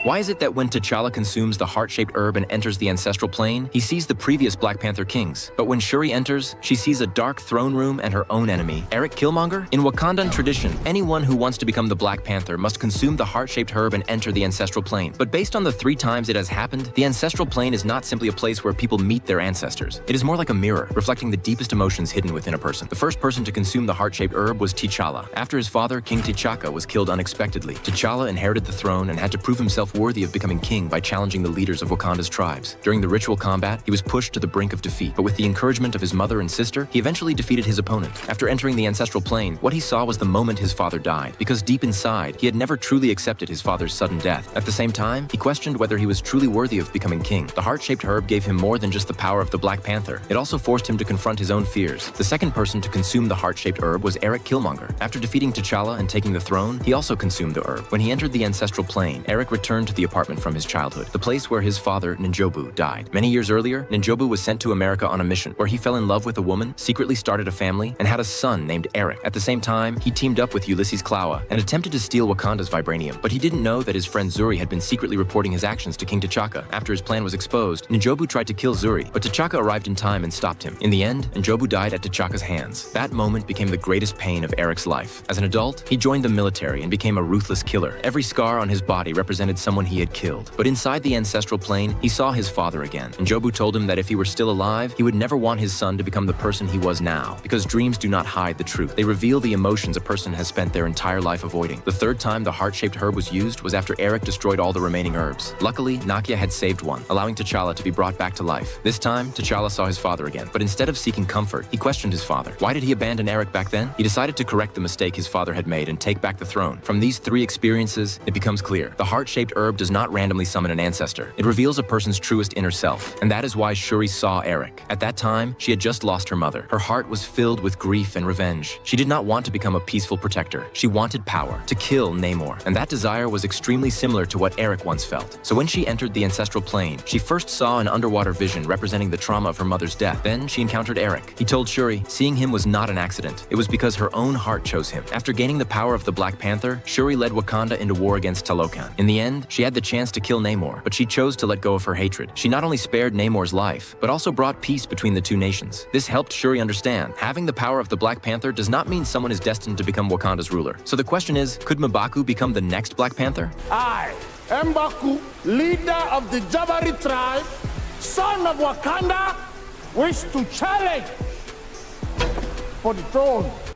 Why is it that when T'Challa consumes the heart-shaped herb and enters the ancestral plane, he sees the previous Black Panther kings? But when Shuri enters, she sees a dark throne room and her own enemy, Eric Killmonger? In Wakandan tradition, anyone who wants to become the Black Panther must consume the heart-shaped herb and enter the ancestral plane. But based on the 3 times it has happened, the ancestral plane is not simply a place where people meet their ancestors. It is more like a mirror, reflecting the deepest emotions hidden within a person. The first person to consume the heart-shaped herb was T'Challa. After his father, King T'Chaka, was killed unexpectedly, T'Challa inherited the throne and had to prove himself worthy of becoming king by challenging the leaders of Wakanda's tribes. During the ritual combat, he was pushed to the brink of defeat, but with the encouragement of his mother and sister, he eventually defeated his opponent. After entering the ancestral plane, what he saw was the moment his father died, because deep inside, he had never truly accepted his father's sudden death. At the same time, he questioned whether he was truly worthy of becoming king. The heart-shaped herb gave him more than just the power of the Black Panther. It also forced him to confront his own fears. The second person to consume the heart-shaped herb was Eric Killmonger. After defeating T'Challa and taking the throne, he also consumed the herb. When he entered the ancestral plane, Eric returned to the apartment from his childhood, the place where his father, N'Jobu, died. Many years earlier, N'Jobu was sent to America on a mission, where he fell in love with a woman, secretly started a family, and had a son named Eric. At the same time, he teamed up with Ulysses Klaue and attempted to steal Wakanda's vibranium, but he didn't know that his friend Zuri had been secretly reporting his actions to King T'Chaka. After his plan was exposed, N'Jobu tried to kill Zuri, but T'Chaka arrived in time and stopped him. In the end, N'Jobu died at T'Chaka's hands. That moment became the greatest pain of Eric's life. As an adult, he joined the military and became a ruthless killer. Every scar on his body represented someone he had killed. But inside the ancestral plane, he saw his father again. N'Jobu told him that if he were still alive, he would never want his son to become the person he was now, because dreams do not hide the truth. They reveal the emotions a person has spent their entire life avoiding. The third time the heart-shaped herb was used was after Eric destroyed all the remaining herbs. Luckily, Nakia had saved one, allowing T'Challa to be brought back to life. This time, T'Challa saw his father again, but instead of seeking comfort, he questioned his father. Why did he abandon Eric back then? He decided to correct the mistake his father had made and take back the throne. From these 3 experiences, it becomes clear. The heart-shaped herb does not randomly summon an ancestor. It reveals a person's truest inner self, and that is why Shuri saw Eric. At that time, she had just lost her mother. Her heart was filled with grief and revenge. She did not want to become a peaceful protector. She wanted power, to kill Namor, and that desire was extremely similar to what Eric once felt. So when she entered the ancestral plane, she first saw an underwater vision representing the trauma of her mother's death. Then she encountered Eric. He told Shuri, seeing him was not an accident. It was because her own heart chose him. After gaining the power of the Black Panther, Shuri led Wakanda into war against Talokan. In the end, she had the chance to kill Namor, but she chose to let go of her hatred. She not only spared Namor's life, but also brought peace between the 2 nations. This helped Shuri understand, having the power of the Black Panther does not mean someone is destined to become Wakanda's ruler. So the question is, could M'Baku become the next Black Panther? I, M'Baku, leader of the Jabari tribe, son of Wakanda, wish to challenge for the throne.